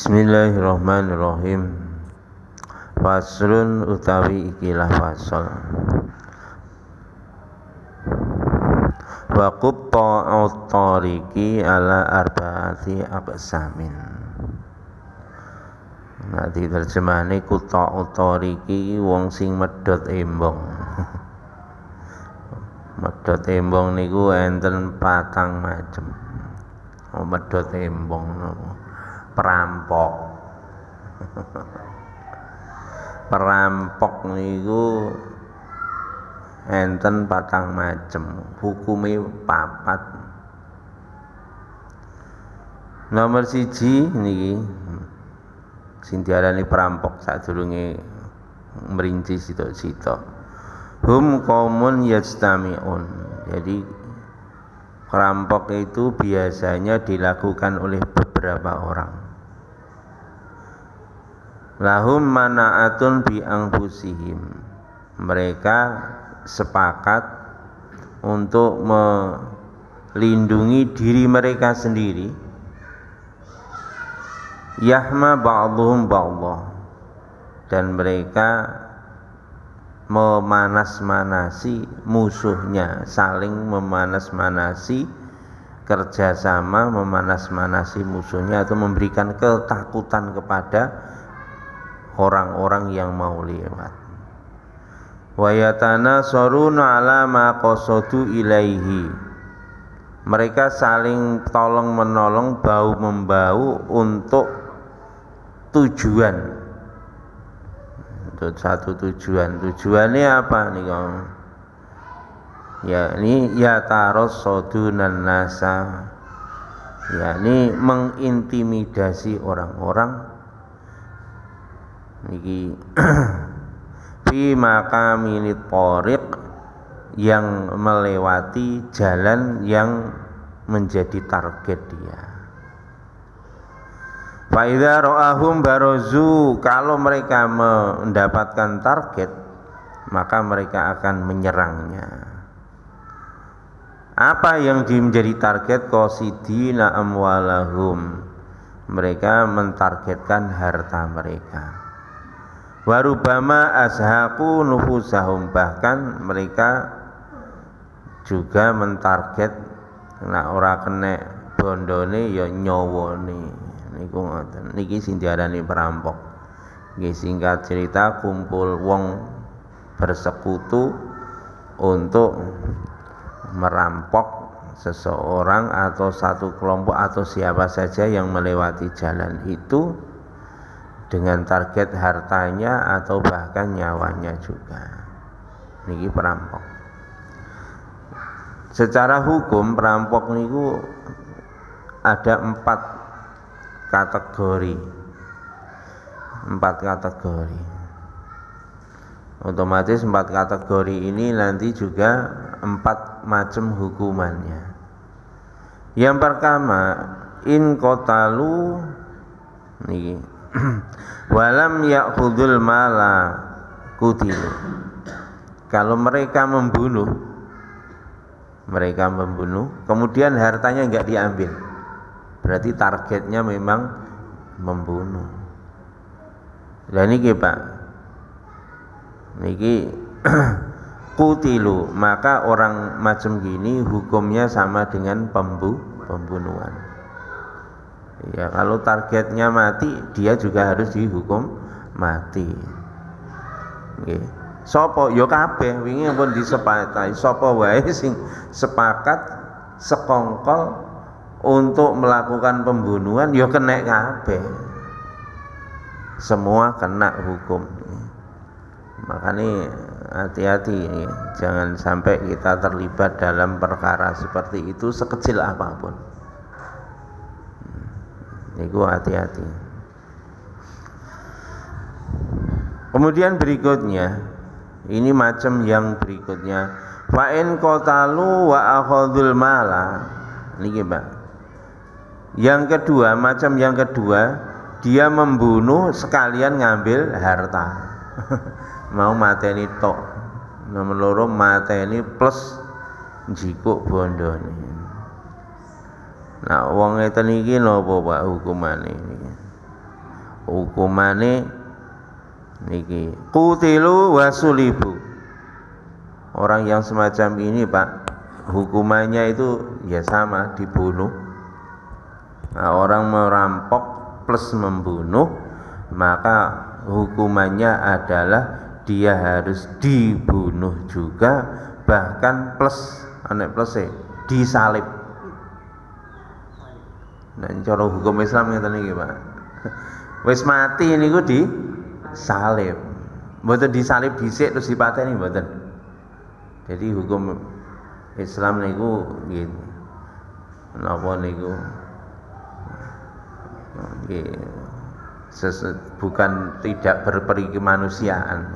Bismillahirrahmanirrahim. Faslun utawi ikilah fasal. Wa qutta'ut tariqi ala arba'ati aqsamin. Nah diterjemahane qutta'ut tariqi wong sing medhot embong. Medhot embong niku enten 4 macem. Medhot embong perampok. Perampok niku enten 4 macem, hukume 4. Nomor 1 niki sing diarani perampok sadurunge merinci sitok-sitok. Hum qaumun yajtami'un. Jadi perampok itu biasanya dilakukan oleh beberapa orang. Lahum mana'atun bi anfusihim. Mereka sepakat untuk melindungi diri mereka sendiri. Yahma ba'dhum ba'dha. Dan mereka memanas-manasi musuhnya, saling memanas-manasi, kerjasama memanas-manasi musuhnya atau memberikan ketakutan kepada orang-orang yang mau lewat. Wa yatanasaruna ala ma qasadu ilaihi. Mereka saling tolong menolong, bahu membahu untuk tujuan, untuk satu tujuan. Tujuannya apa nih kamu? Ya ini yatarassadunan nasa, yakni mengintimidasi orang-orang niki fi maqaminit thariq, yang melewati jalan yang menjadi target dia. Fa idza ra'ahum barazu, kalau mereka mendapatkan target maka mereka akan menyerangnya. Apa yang menjadi target? Qasidina amwalahum, mereka mentargetkan harta mereka. Warubama azhaqu nufusahum, bahkan mereka juga mentarget nek ora kena bondone ya nyawone. Niku ngoten. Niki sing diarani perampok. Nggih, singkat cerita kumpul wong bersekutu untuk merampok seseorang atau satu kelompok atau siapa saja yang melewati jalan itu dengan target hartanya atau bahkan nyawanya juga. Niki perampok. Secara hukum perampok niku ada 4 kategori. 4 kategori. Otomatis 4 kategori ini nanti juga 4 macam hukumannya. Yang pertama, in qatalu niki walam ya'khudul mala qutilu. Kalau mereka membunuh, kemudian hartanya enggak diambil, berarti targetnya memang membunuh. Lah niki Pak, niki qutilu, maka orang macam gini hukumnya sama dengan pembunuhan. Ya, kalau targetnya mati, dia juga harus dihukum mati. Nggih. Sapa ya kabeh wingi pun disepakati, sapa wae sing sepakat sekongkol untuk melakukan pembunuhan ya kena kabeh. Semua kena hukum. Makanya hati-hati, jangan sampai kita terlibat dalam perkara seperti itu sekecil apapun. Niku hati-hati. Kemudian berikutnya, ini macam yang berikutnya, fa in qatalu wa akhadul mala. Niki Pak. Yang kedua, macam yang kedua, dia membunuh sekalian ngambil harta. Mau mateni tok. Nomor loro mateni plus njikuk bondone. Nah, wong ngeten iki napa Pak hukumane niki? hukumane niki qutilu wasulibu. Orang yang semacam ini Pak, hukumannya itu ya sama, dibunuh. Nah, orang merampok plus membunuh, maka hukumannya adalah dia harus dibunuh juga, bahkan plus anek plus disalib. Nah, cara hukum Islam ngeten iki, Pak. Wis mati niku disalib. Mboten disalib dhisik terus dipateni mboten. Jadi hukum Islam niku nggih napa niku bukan tidak berperi kemanusiaan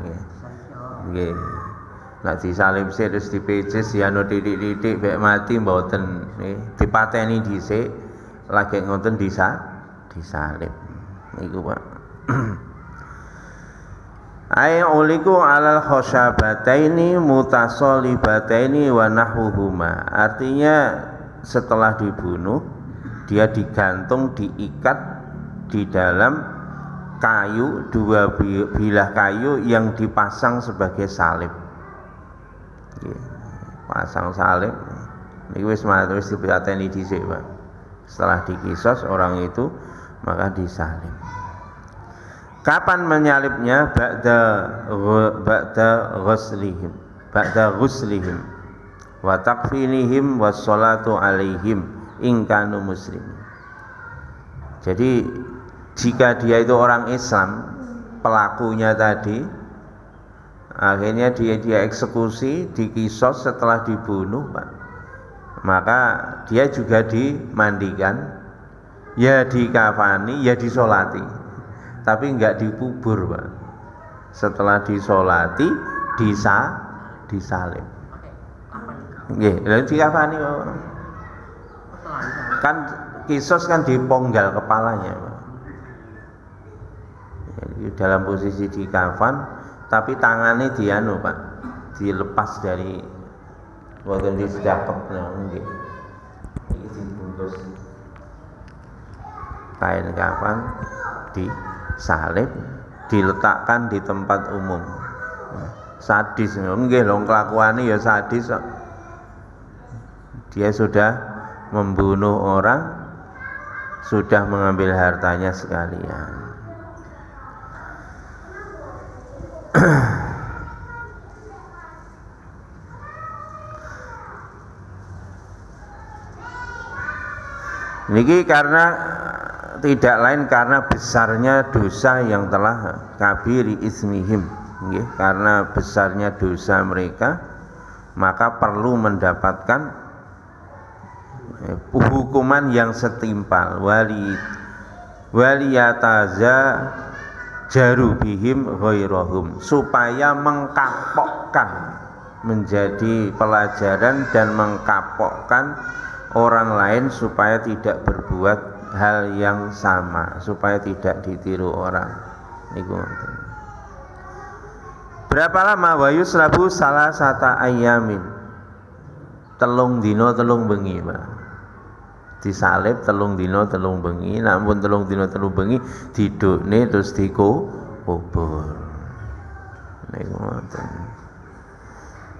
nggih. Nek disalib sik terus dipecis ya ono titik-titik mek mati mboten nggih, dipateni dhisik lagi ngoten disalib niku Pak. Ay uliku alal khosyabataini mutasolibataini wa nahwuhuma. Artinya setelah dibunuh dia digantung, diikat di dalam kayu, dua bilah kayu yang dipasang sebagai salib. Pasang salib niku wis dipateni dhisik, Pak. Setelah dikisos orang itu maka disalib. Kapan menyalibnya? Ba'da ghuslihim wa takfinihim wassalatu alaihim in kanu muslimin. Jadi jika dia itu orang Islam, pelakunya tadi akhirnya dia eksekusi, dikisos setelah dibunuh, Pak, maka dia juga dimandikan, ya dikafani, ya disolati, tapi enggak dikubur, Pak. Setelah disolati disalib. Nggih, lha dikafani kok. Kan kisos kan diponggal kepalanya, Pak. Jadi dalam posisi dikafan tapi tangannya dianu, Pak, dilepas dari boten dicakep nggih. Iki dibungkus kain kafan, disalib, diletakkan di tempat umum. Sadis nggih lho, kelakuane ya sadis kok. Dia sudah membunuh orang, sudah mengambil hartanya sekalian. Niki karena tidak lain karena besarnya dosa yang telah kabiri ismihim, nggih, karena besarnya dosa mereka maka perlu mendapatkan hukuman yang setimpal. Waliyataza jarubihim ghairahum, supaya mengkapokkan, menjadi pelajaran dan mengkapokkan orang lain supaya tidak berbuat hal yang sama, supaya tidak ditiru orang. Niku. Berapa lama? Wa yuslabu salasata ayamin. Telung dino telung bengi, Pak. Disalib telung dino telung bengi, namun telung dino telung bengi didukne terus dikubur. Niku ngoten.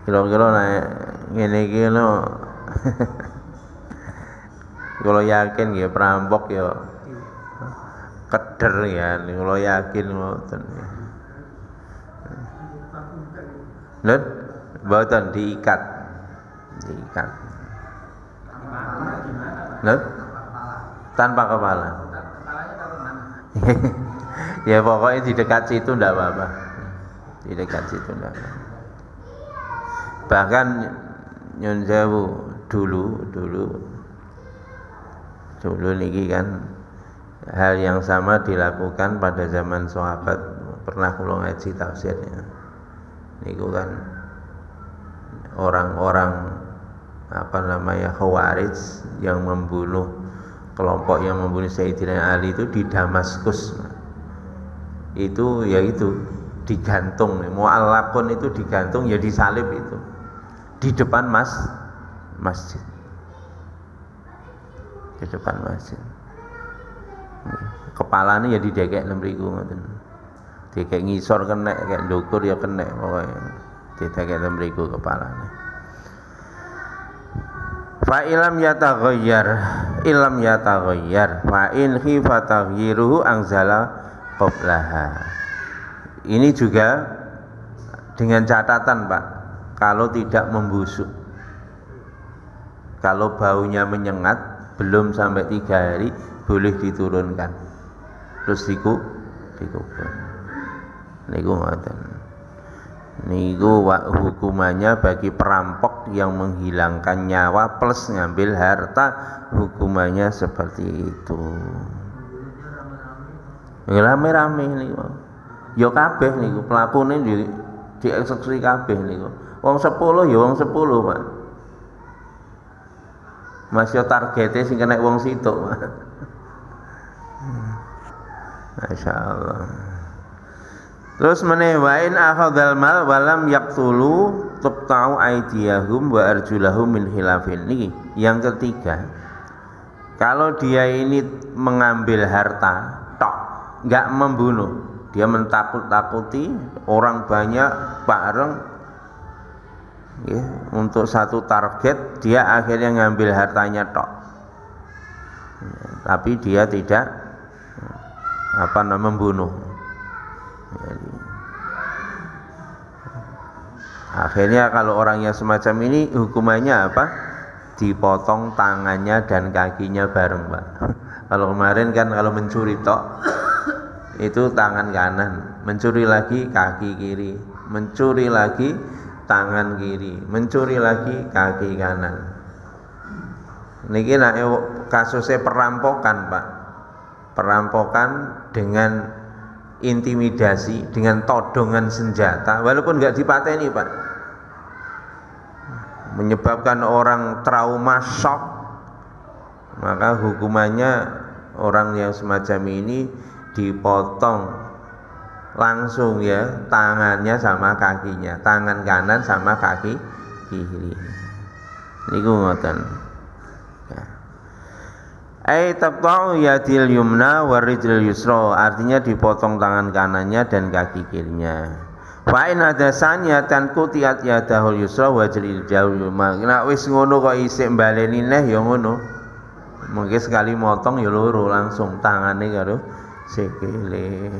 Kira-kira nek ngene iki lho. Kalau yakin ya perampok ya keder ya, kalau yakin ngoten. Lho, mboten diikat. Lho? Tanpa kepala. Ya pokoknya di dekat situ ndak apa-apa. Di dekat situ ndak apa. Bahkan nyun sewu dulu niki kan hal yang sama dilakukan pada zaman sahabat. Pernah kula ngaji tafsirnya. Niku kan orang-orang Khawarij yang membunuh, kelompok yang membunuh Sayyidina Ali itu di Damaskus. Itu yaitu digantung, mu'allaqun itu digantung, ya disalib itu di depan masjid. Di depan masjid. kepalane ya didekekne mriku ngoten. Dikek ngisor kena, kayak ndukur ya kena pokoke. Didekekne mriku kepalane. Fa ilam yataghayyar fa in khifa taghyiruhu anzala qablaha. Ini juga dengan catatan Pak, kalau tidak membusuk, kalau baunya menyengat belum sampai 3 hari boleh diturunkan terus dikubur. Niku ngoten. Niku hukumannya bagi perampok yang menghilangkan nyawa plus ngambil harta, hukumannya seperti itu. Rame-rame niku. Ya kabeh niku pelakune dieksekusi kabeh niku. Wong 10 ya wong 10, Pak. Mas yo targete sing kena wong situk, Pak. Masyaallah. Terus meneh wa in akhadzal mal walam yaqtulu tuqta'u aydiyahum wa arjulahum min khilafin. Niki yang ketiga, kalau dia ini mengambil harta tok, enggak membunuh, dia mentakut-takuti orang banyak bareng ya, untuk satu target, dia akhirnya ngambil hartanya tok ya, tapi dia tidak membunuh. Jadi, akhirnya kalau orangnya semacam ini hukumannya apa? Dipotong tangannya dan kakinya bareng, Pak. Kalau kemarin kan kalau mencuri tok itu tangan kanan, mencuri lagi kaki kiri, mencuri lagi tangan kiri, mencuri lagi kaki kanan. Niki nek kasusnya perampokan, Pak. Perampokan dengan intimidasi, dengan todongan senjata, walaupun nggak dipateni, Pak, menyebabkan orang trauma shock, maka hukumannya orang yang semacam ini dipotong langsung ya, tangannya sama kakinya, tangan kanan sama kaki kiri. Niku ngoten. Taqta'u yadil yumna wa rijlil yusra, artinya dipotong tangan kanannya dan kaki kirinya. Fa in hadasanya tan kutiat yadahul yusra wa rijlil yumna. Nek wis ngono kok isih mbaleni neh ya ngono. Mungkin sekali motong ya loro langsung tangane karo sikile.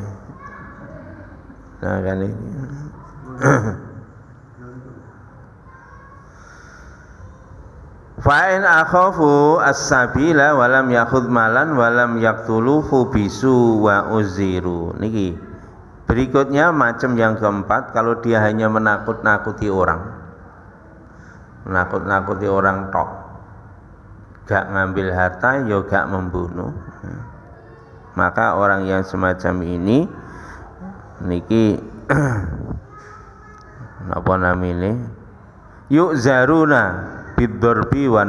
Nah kan ini. Fa in akhafu as-sabila wa lam yakhudh malan wa lam yaqtuluhu bisu wa uziru. Niki. Berikutnya macam yang keempat, kalau dia hanya menakut-nakuti orang. Menakut-nakuti orang tok. Gak ngambil harta, ya gak membunuh. Maka orang yang semacam ini niki napa namine? Yu'zaruna bidzarbi wa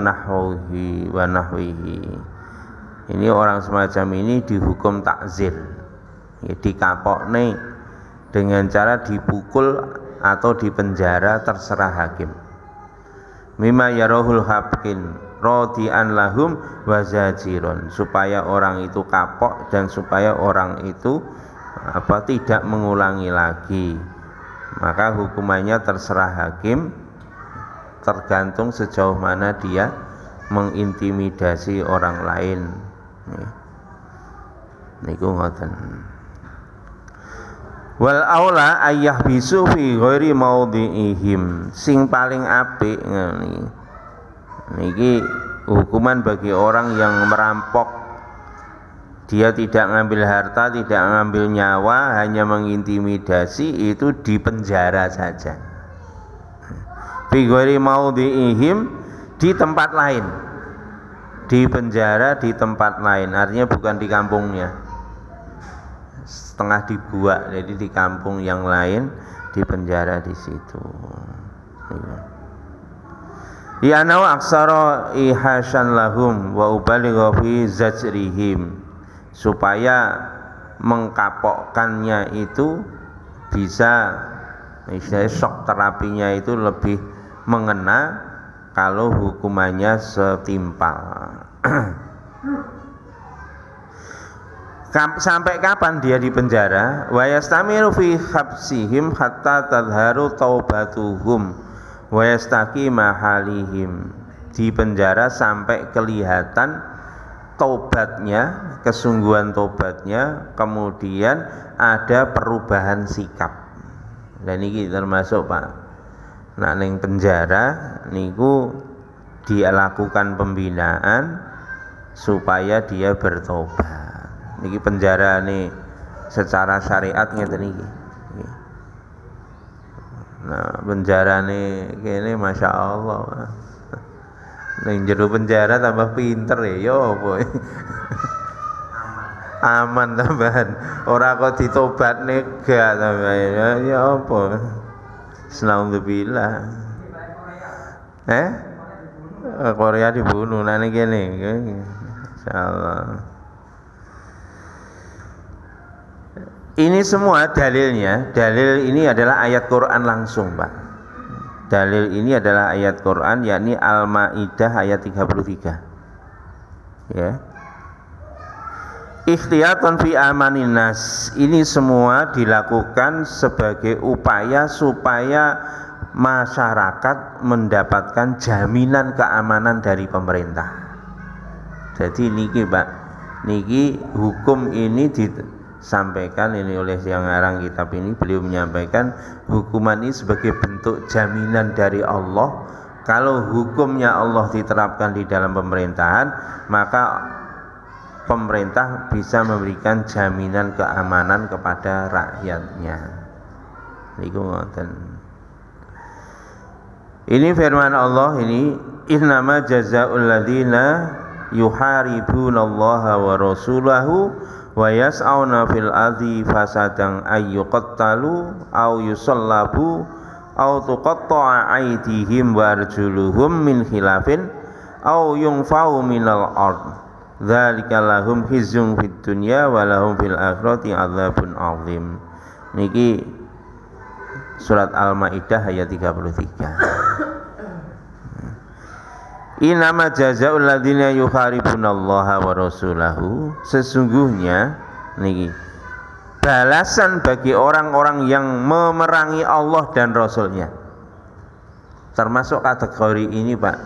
nahwihi. Ini orang semacam ini dihukum takzir, ya, dikapokne dengan cara dipukul atau dipenjara, terserah hakim. Mimma yarahul habkin radian lahum wa zajiron, supaya orang itu kapok dan supaya orang itu tidak mengulangi lagi. Maka hukumannya terserah hakim, tergantung sejauh mana dia mengintimidasi orang lain. Niku ngoten. Wal aula ayyah bisu fi ghairi maudhi'ihim. Sing paling apik ngene. Niki hukuman bagi orang yang merampok, dia tidak ngambil harta, tidak ngambil nyawa, hanya mengintimidasi, itu dipenjara saja. Fi ghairi maudhi'ihim, di tempat lain, di penjara di tempat lain, artinya bukan di kampungnya, setengah dibuat, jadi di kampung yang lain, di penjara di situ. Ya nau aksara ihasyan lahum wa ubaligha fi zajrihim, supaya mengkapokkannya itu bisa, misalnya shock terapinya itu lebih mengena kalau hukumannya setimpal. Sampai kapan dia di penjara? Wa yastamiru fi habsihim hatta tadharu taubatuhum wa yastaqima halihim. Di penjara sampai kelihatan tobatnya, kesungguhan tobatnya, kemudian ada perubahan sikap. Dan ini termasuk Pak, nak ning penjara niku dia lakukan pembinaan supaya dia bertobat. Niki penjara nih secara syariat ngeten niki. Nah, penjara nih kene Masya Allah. Ning jero penjara tambah pinter ya apa. Aman tambahan. Ora kok ditobatne gak tambahan ya apa. Alhamdulillah. Korea dibunuh nang kene. Insyaallah. Ini semua dalilnya, dalil ini adalah ayat Quran langsung Pak. Dalil ini adalah ayat Quran, yakni Al-Maidah ayat 33. Ya. Ikhtiyatan fi amanin nas. Ini semua dilakukan sebagai upaya supaya masyarakat mendapatkan jaminan keamanan dari pemerintah. Jadi niki Pak, niki hukum ini disampaikan ini oleh yang ngarang kitab ini, beliau menyampaikan hukuman ini sebagai bentuk jaminan dari Allah. Kalau hukumnya Allah diterapkan di dalam pemerintahan, maka pemerintah bisa memberikan jaminan keamanan kepada rakyatnya. Niku ngoten. Ini firman Allah ini, innama jazaa'ul ladzina yuharibunallaha wa rasulahu wa yas'auna fil ardi fasadan ayyuqattalu aw yusallabu aw tuqatta'a aydihim wa arjuluhum min khilafin aw yunfa'u minal ard. Dzalika lahum khizyun fid dunya wa lahum fil akhirati adzabun adzim. Niki surat Al-Maidah ayat 33. Inama jazaa'ul ladzina yuharibunallaha wa rasulahu. Sesungguhnya niki balasan bagi orang-orang yang memerangi Allah dan Rasulnya. Termasuk kategori ini Pak,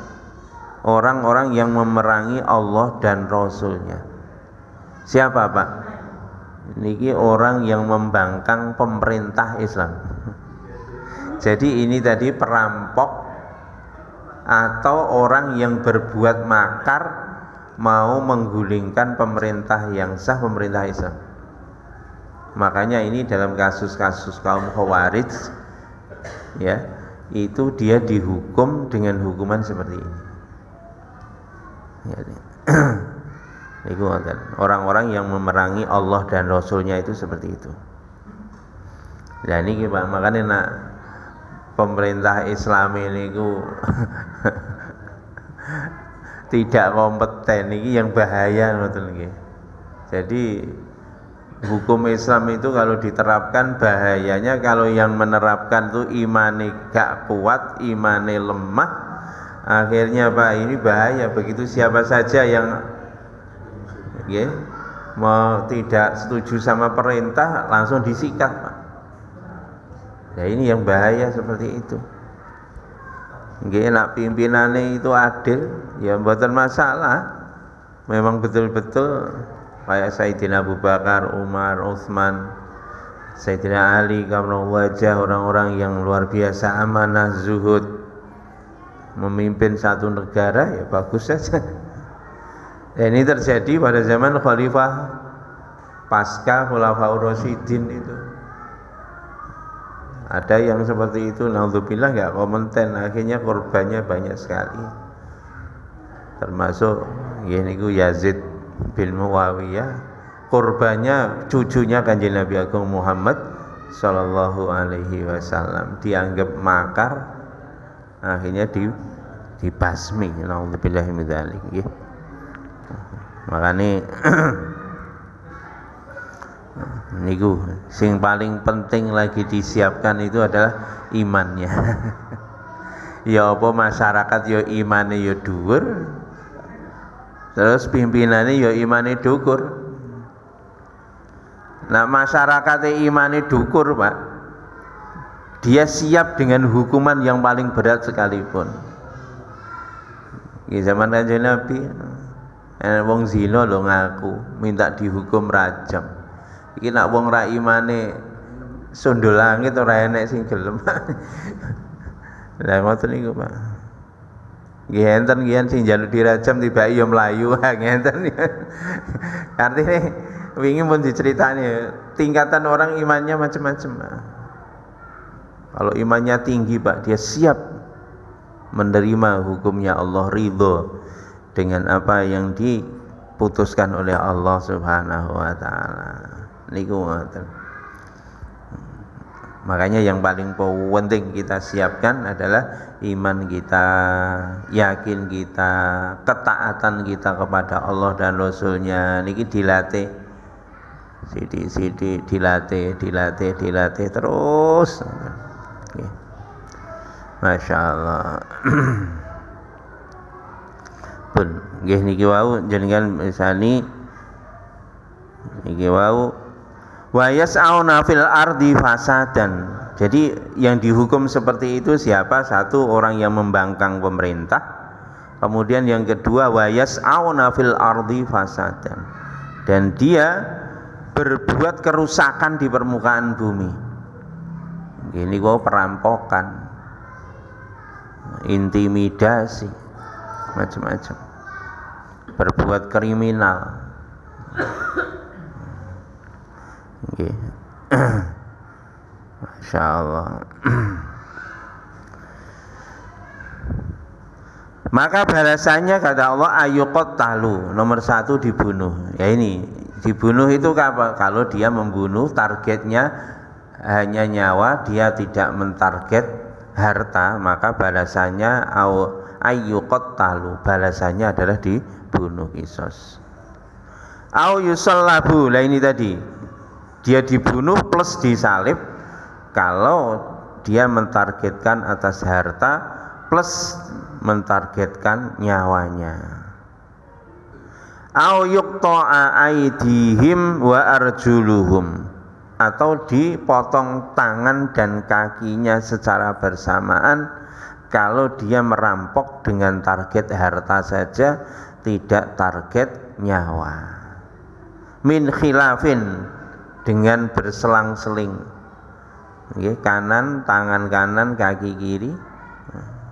orang-orang yang memerangi Allah dan Rasulnya. Siapa Pak? Niki orang yang membangkang pemerintah Islam. Jadi ini tadi perampok atau orang yang berbuat makar mau menggulingkan pemerintah yang sah, pemerintah Islam. Makanya ini dalam kasus-kasus kaum Khawarij ya, itu dia dihukum dengan hukuman seperti ini. Orang-orang yang memerangi Allah dan Rasulnya itu seperti itu. Nah ini Pak, makanya nak pemerintah Islam ini tidak kompeten, ini yang bahaya betul. Jadi hukum Islam itu kalau diterapkan bahayanya kalau yang menerapkan itu imane gak kuat, imane lemah, akhirnya Pak ini bahaya. Begitu siapa saja yang mau tidak setuju sama perintah langsung disikat Pak. Ya ini yang bahaya seperti itu. Nggih nak pimpinane itu adil ya mboten masalah. Memang betul-betul kayak Sayyidina Abu Bakar, Umar, Utsman, Sayyidina Ali karena wajah orang-orang yang luar biasa amanah, zuhud, memimpin satu negara ya bagus saja. Dan ini terjadi pada zaman Khalifah pasca Khulafaur Rasyidin itu. Ada yang seperti itu, naudzubillah nggak kompeten, akhirnya korbannya banyak sekali. Termasuk ini Yazid bin Muawiyah, korbannya cucunya Kanjeng Nabi Agung Muhammad sallallahu alaihi wasallam, dianggap makar, akhirnya dibasmi. Naudzubillah min dzalik nggih. Makanya niku sing paling penting lagi disiapkan itu adalah imannya. Ya apa masyarakat ya imane ya dhuwur, terus pimpinannya ya imane dhuwur. Nah masyarakat imane dukur Pak, dia siap dengan hukuman yang paling berat sekalipun. Di zaman Kanjeng Nabi, wong zina lho ngaku minta dihukum rajam. Iki nak wong ra imane sundul langit ora enek sing gelem. Lah ngoten niku Pak. Nggih enten nggih sing njaluk dirajam tibake ya mlayu ngenten. Artine wingi pun diceritani tingkatan orang imannya macam-macam. Kalau imannya tinggi Pak, dia siap menerima hukumnya Allah, ridho dengan apa yang diputuskan oleh Allah Subhanahu wa taala. Niku ngoten. Makanya yang paling penting kita siapkan adalah iman kita, yakin kita, ketaatan kita kepada Allah dan Rasulnya. Niki dilatih, sidik-sidik dilatih terus. Okay. Masya Allah. Pun, nggih niki wau jenengan misani niki wau wa yas'auna fil ardi fasadan. Jadi yang dihukum seperti itu siapa? Satu, orang yang membangkang pemerintah. Kemudian yang kedua, wa yas'auna fil ardi fasadan, dan dia berbuat kerusakan di permukaan bumi. Ini kok perampokan, intimidasi, macam-macam, berbuat kriminal. Okay. Masya Allah. Maka balasannya kata Allah ayyuqattalu, nomor satu dibunuh. Ya ini dibunuh itu apa? Kalau dia membunuh targetnya hanya nyawa, dia tidak mentarget harta, maka balasannya ayyuqattalu, balasannya adalah dibunuh, kisos. Au yusallabu, lah ini tadi dia dibunuh plus disalib kalau dia mentargetkan atas harta plus mentargetkan nyawanya. Au yuqta'a aydihim wa arjuluhum, atau dipotong tangan dan kakinya secara bersamaan kalau dia merampok dengan target harta saja, tidak target nyawa. Min khilafin, dengan berselang-seling, kanan, tangan kanan, kaki kiri,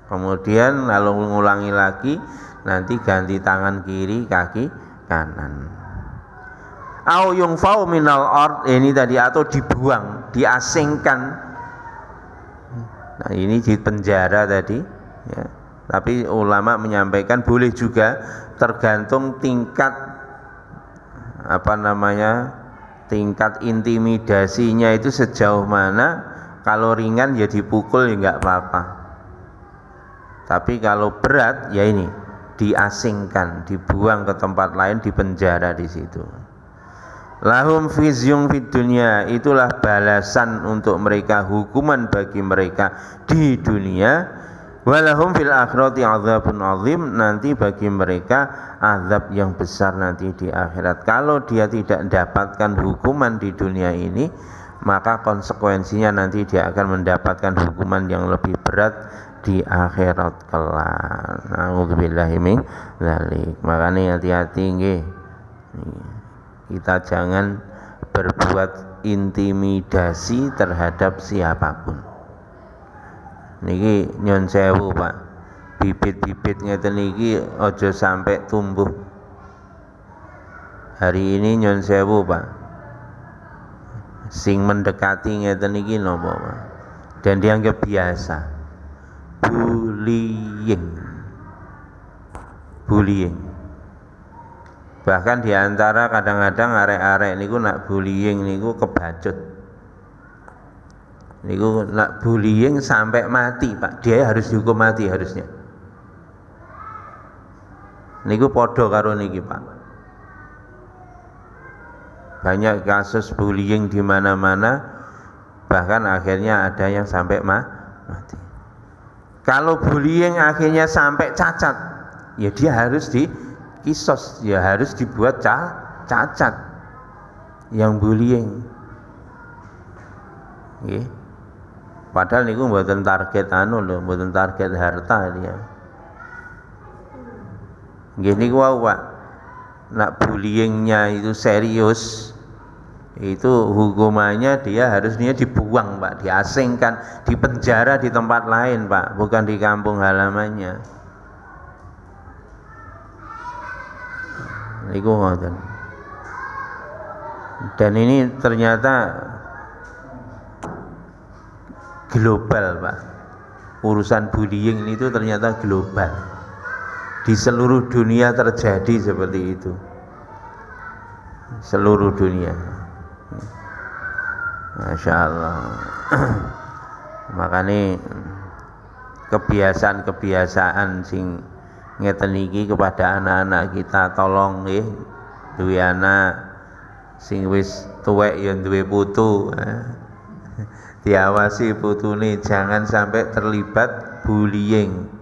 kemudian lalu mengulangi lagi, nanti ganti tangan kiri, kaki kanan. Au yungfau minal ard, ini tadi, atau dibuang, diasingkan. Nah ini di penjara tadi ya. Tapi ulama menyampaikan boleh juga, tergantung tingkat tingkat intimidasinya itu sejauh mana. Kalau ringan ya dipukul ya nggak apa-apa, tapi kalau berat ya ini diasingkan, dibuang ke tempat lain, dipenjara di situ. Lahum fizyun fid dunya, itulah balasan untuk mereka, hukuman bagi mereka di dunia. Walahum fil akhirati adzabun azim, nanti bagi mereka azab yang besar nanti di akhirat. Kalau dia tidak mendapatkan hukuman di dunia ini, maka konsekuensinya nanti dia akan mendapatkan hukuman yang lebih berat di akhirat kelak. Nauzubillahi min dzalik. Makanya hati-hati nggih. Kita jangan berbuat intimidasi terhadap siapapun. Niki nyon sewu Pak, bibit-bibit ngeten niki aja sampai tumbuh. Hari ini nyon sewu Pak, sing mendekati ngeten niki napa Pak, dan dianggap biasa. Bullying. Bahkan diantara kadang-kadang arek-arek niku nak bullying niku kebacut. Niku nak bullying sampai mati Pak, dia harus dihukum mati harusnya. Niku podo karo niki Pak. Banyak kasus bullying di mana-mana, bahkan akhirnya ada yang sampai mati. Kalau bullying akhirnya sampai cacat, ya dia harus dikisos, ya harus dibuat cacat yang bullying. Nggih. Padahal niku mboten target anu lho, mboten target harta dia. Nggih niku wau Pak. Nak bullyingnya itu serius, itu hukumannya dia harusnya dibuang Pak, diasingkan, dipenjara di tempat lain Pak, bukan di kampung halamannya. Niku ngoten. Dan ini ternyata global Pak. Urusan bullying itu ternyata global. Di seluruh dunia terjadi seperti itu. Seluruh dunia. Masya Allah. Makanya kebiasaan-kebiasaan sing ngeten iki kepada anak-anak kita, tolong nggih duwe anak sing wis tuwek ya duwe putu. Diawasi putune jangan sampai terlibat bullying.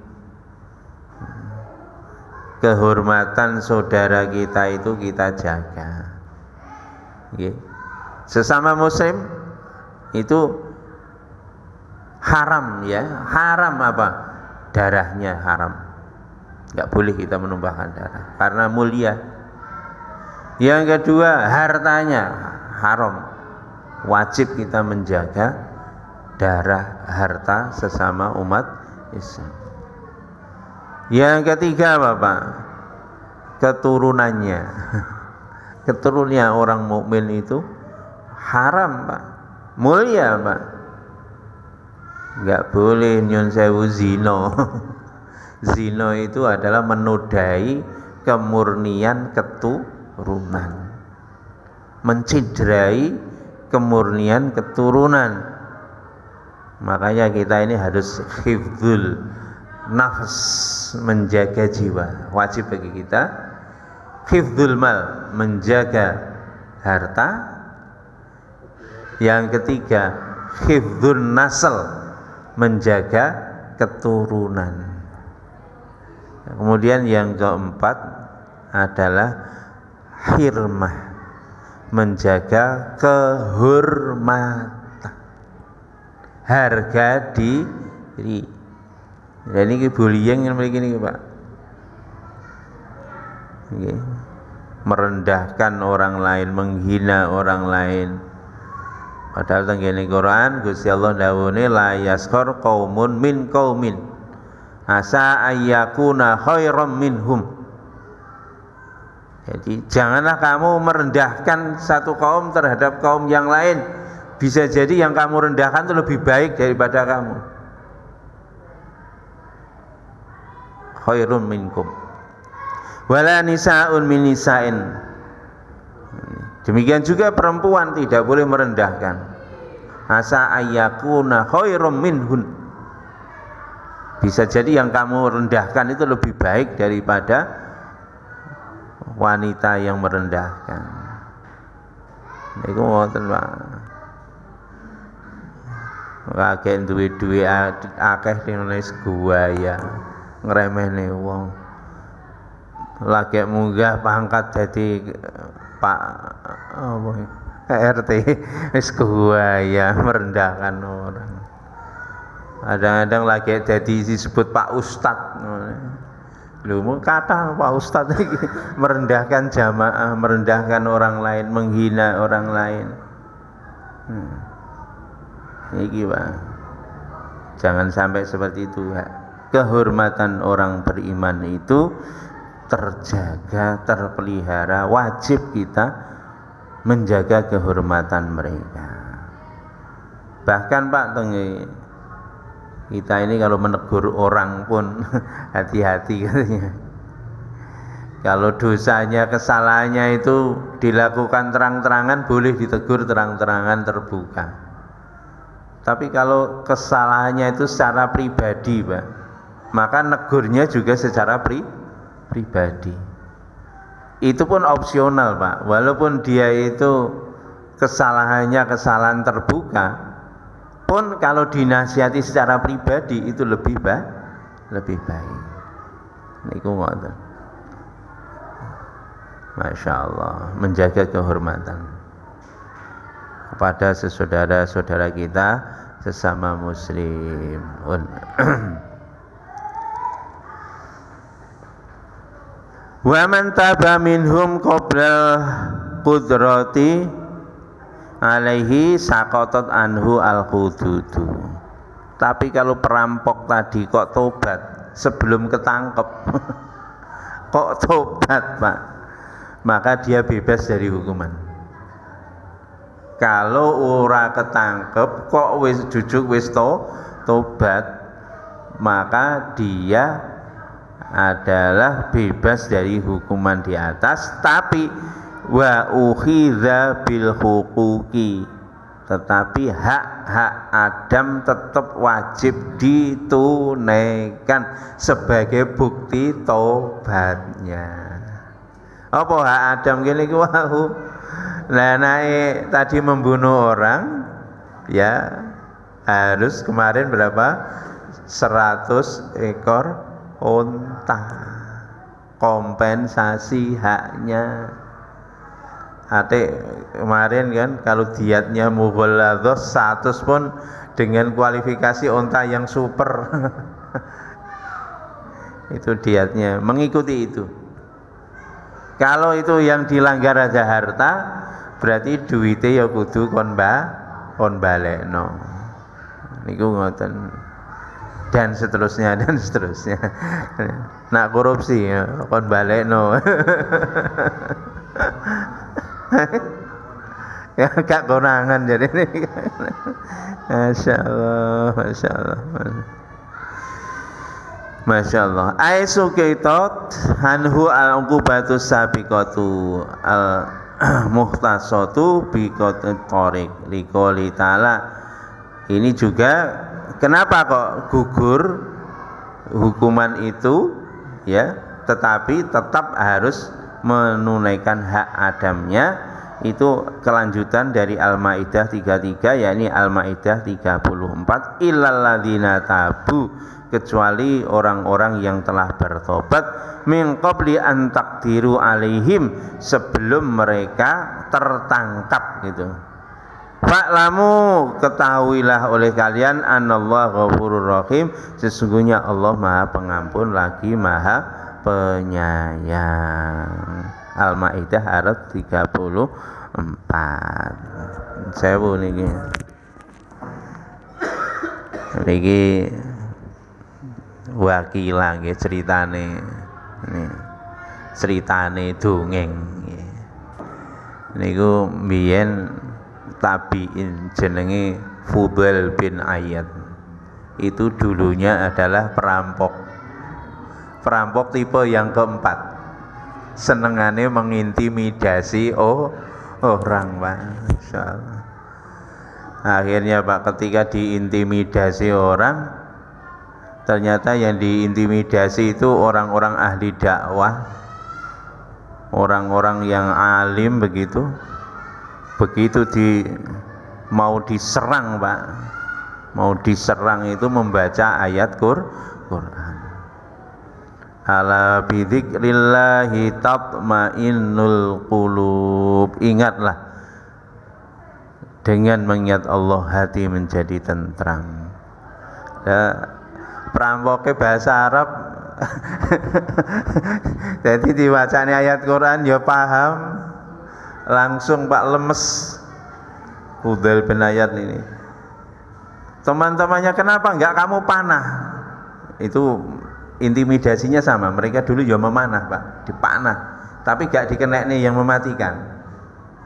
Kehormatan saudara kita itu kita jaga. Sesama muslim itu haram ya, haram apa? Darahnya haram. Enggak boleh kita menumpahkan darah karena mulia. Yang kedua, hartanya haram. Wajib kita menjaga darah harta sesama umat Islam. Yang ketiga Bapak, keturunannya. Keturunannya orang mukmin itu haram Pak, mulia Pak. Enggak boleh nyun sewu zina. Zina itu adalah menodai kemurnian keturunan, menciderai kemurnian keturunan. Makanya kita ini harus hifdzul nafs, menjaga jiwa, wajib bagi kita. Hifdzul mal, menjaga harta. Yang ketiga, hifdzun nasl, menjaga keturunan. Kemudian yang keempat adalah hirmah, menjaga kehormatan, harga diri. Dan ini bullying yang begini Pak. Merendahkan orang lain, menghina orang lain. Padahal tenggene Quran Gusti Allah dawuhne la yaskhar qaumun min qaumin asa ayyakuna khairam minhum. Jadi janganlah kamu merendahkan satu kaum terhadap kaum yang lain. Bisa jadi yang kamu rendahkan itu lebih baik daripada kamu. Khairum minkum wala nisa'un min nisa'in. Demikian juga perempuan tidak boleh merendahkan. Asa ayyakuna khairum minhun. Bisa jadi yang kamu rendahkan itu lebih baik daripada wanita yang merendahkan. Niku ngoten Pak. Akeh duwe-duwe akeh nulis guaya ngremehne wong. Lagi munggah pangkat jadi Pak apa RT wis guaya merendahkan orang. Kadang-kadang lagi jadi disebut Pak Ustadz. Lho kata Pak Ustadz iki merendahkan jamaah, merendahkan orang lain, menghina orang lain. Iki Pak. Jangan sampai seperti itu ya. Kehormatan orang beriman itu terjaga, terpelihara, wajib kita menjaga kehormatan mereka. Bahkan Pak kita ini kalau menegur orang pun hati-hati katanya. Kalau dosanya, kesalahannya itu dilakukan terang-terangan boleh ditegur terang-terangan terbuka. Tapi kalau kesalahannya itu secara pribadi Pak, maka negurnya juga secara pribadi. Itu pun opsional Pak. Walaupun dia itu kesalahannya kesalahan terbuka, pun kalau dinasihati secara pribadi itu lebih baik. Niku ngoten. Masya Allah, menjaga kehormatan. kepada saudara-saudara kita sesama muslim. Wa man taba minhum qoblal qudrati alaihi saqatat anhu al-hududu. Tapi kalau perampok tadi kok tobat sebelum ketangkep kok tobat Pak, maka dia bebas dari hukuman. Kalau ora ketangkep kok wis jujuk wis tobat, maka dia adalah bebas dari hukuman di atas. Tapi wa ukhidza bil huquqi, tetapi hak-hak Adam tetap wajib ditunaikan sebagai bukti tobatnya. Apa hak Adam gini wau? Nah, naik tadi membunuh orang ya harus kemarin berapa? 100 ekor unta, kompensasi haknya. Ate kemarin kan kalau diatnya mughalladhah 100 pun dengan kualifikasi unta yang super itu diatnya mengikuti itu. Kalau itu yang dilanggar aja harta, berarti duitnya ya kudu kon balekno niku ngoten. Dan seterusnya nak korupsi ya kon balekno ya gak konangan jadi ini Masya Allah aisukaitot anhu al-uqubatus sabiqatu al-muhtasatu biqatit thoriq liqouli ta'ala. Ini juga kenapa kok gugur hukuman itu ya, tetapi tetap harus menunaikan hak Adamnya. Itu kelanjutan dari Al-Maidah 33, yakni Al-Maidah 34, illal ladzina tabu, kecuali orang-orang yang telah bertobat, min qabli an taqdiru alaihim, sebelum mereka tertangkap gitu. Fa'lamu, ketahuilah oleh kalian, anallahu ghafurur rahim, sesungguhnya Allah Maha Pengampun lagi Maha Penyayang. Al-Maidah ayat 34. Sewu niki. Niki wakilah nggih ceritane. Ceritane dongeng nggih. Niku mbiyen tabiin jenenge Fudail bin Ayyad. Itu dulunya adalah perampok. Perampok tipe yang keempat. Senengane mengintimidasi orang Pak. Insyaallah. Akhirnya Pak, ketika diintimidasi orang, ternyata yang diintimidasi itu orang-orang ahli dakwah, orang-orang yang alim begitu. Begitu mau diserang Pak, mau diserang itu membaca ayat Quran. Ala bidzikrillahi tatmainnul qulub. Ingatlah, dengan mengingat Allah hati menjadi tentram. Ya, perampoknya bahasa Arab jadi dibacanya ayat Quran ya paham langsung Pak, lemes Fudail bin Ayyad ini. Teman-temannya, kenapa enggak kamu panah? Itu intimidasinya sama, mereka dulu ya memanah Pak, dipanah, tapi gak dikenekne yang mematikan,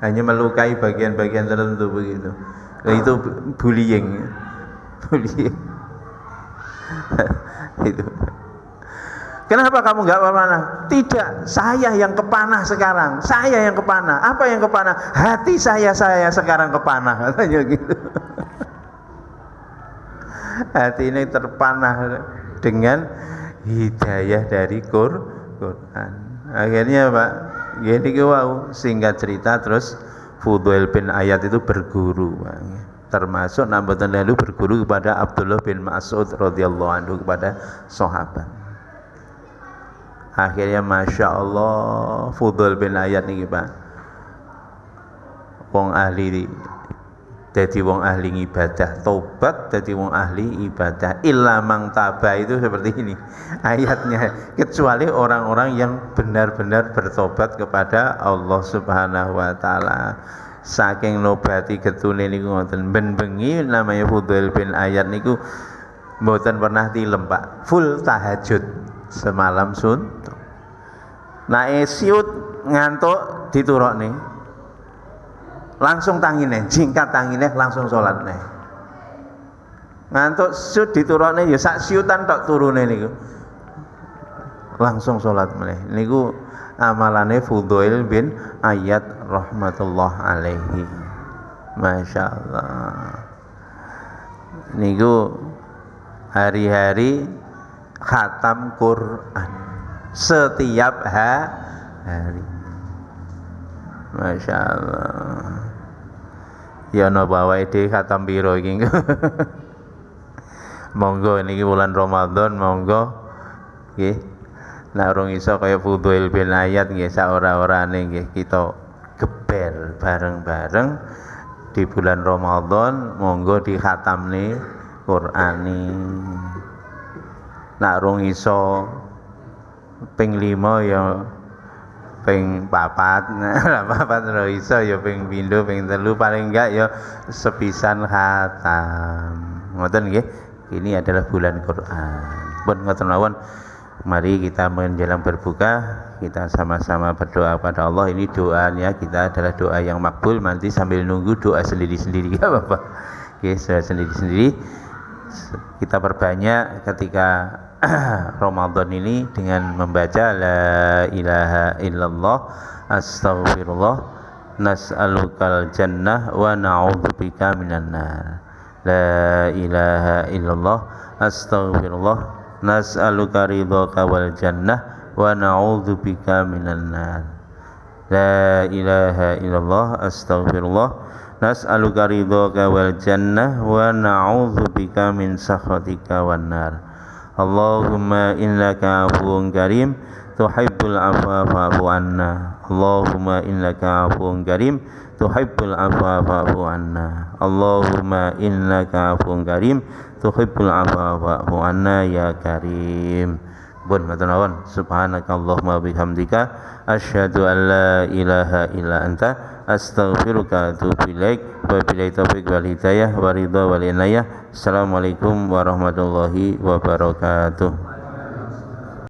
hanya melukai bagian-bagian tertentu begitu. Nah, itu bullying. Itu. Kenapa kamu gak memanah? Tidak, saya yang kepanah sekarang, saya yang kepanah. Apa yang kepanah? Hati saya sekarang kepanah, katanya gitu. Hati ini terpanah dengan hidayah dari Quran. Akhirnya Pak, gini wow, singkat cerita, terus Fudail bin Ayyad itu berguru Pak. Termasuk nambatan lalu berguru kepada Abdullah bin Mas'ud radhiyallahu anhu, kepada sahabat. Akhirnya Masya Allah Fudail bin Ayyad ini Pak, wong ahli dadi wong ahli ibadah, tobat dadi wong ahli ibadah. Illa mang taba itu seperti ini ayatnya, kecuali orang-orang yang benar-benar bertobat kepada Allah Subhanahu wa taala. Saking nobati getune niku ngoten, ben bengi namanya Fudail bin Iyad niku mboten pernah tilem Pak, full tahajud semalam suntuk. Nae siut ngantuk diturokne langsung tangine, jingkat tangine langsung sholat nih. Ngantuk sud diturune ya sak siutan tok turune niku. Langsung sholat meneh. Niku amalane Fudail bin Iyad rahmatullah alaihi. Masya Allah. Niku hari-hari khatam Quran setiap hari. Masya Allah. Ya napa wae dhewe khatam piro iki. Monggo niki bulan Ramadan, monggo nggih. Nek urung iso kaya Fudail bin Iyad nggih sak ora-orane nggih kita gebel bareng-bareng di bulan Ramadan, monggo dikhatamne Qur'ani. Nek urung iso ping 5 ya ping 4, nah 4 ora iso ya ping pindho ping 3 paling enggak ya sepisan khatam. Ngoten nggih. Ini adalah bulan Quran. Pun ngoten mawon. Mari kita menjelang berbuka, kita sama-sama berdoa pada Allah. Ini doanya kita adalah doa yang makbul. Nanti sambil nunggu doa sendiri-sendiri ya Bapak. Oke, sendiri-sendiri. Kita perbanyak ketika Ramadan ini dengan membaca la ilaha illallah astaghfirullah nas'alukal jannah wa na'udzubika minan nar. La ilaha illallah astaghfirullah nas'aluka ridhaka wal jannah wa na'udzubika minan nar. La ilaha illallah astaghfirullah nas'aluka ridhaka wal jannah wa na'udzubika min sakhatika wan nar. Allahumma innaka afuwun karim tuhibbul afwa fa'fu anna. Allahumma innaka afuwun karim tuhibbul afwa fa'fu anna. Allahumma innaka afuwun karim tuhibbul afwa fa'fu anna ya karim. Pun matur nuwun. Subhanakallahumma bihamdika asyhadu an la ilaha illa anta astaghfiruka wa atubu ilaik. Wa billahi taufiq wal hidayah wa ridha wal inayah. Assalamualaikum warahmatullahi wabarakatuh.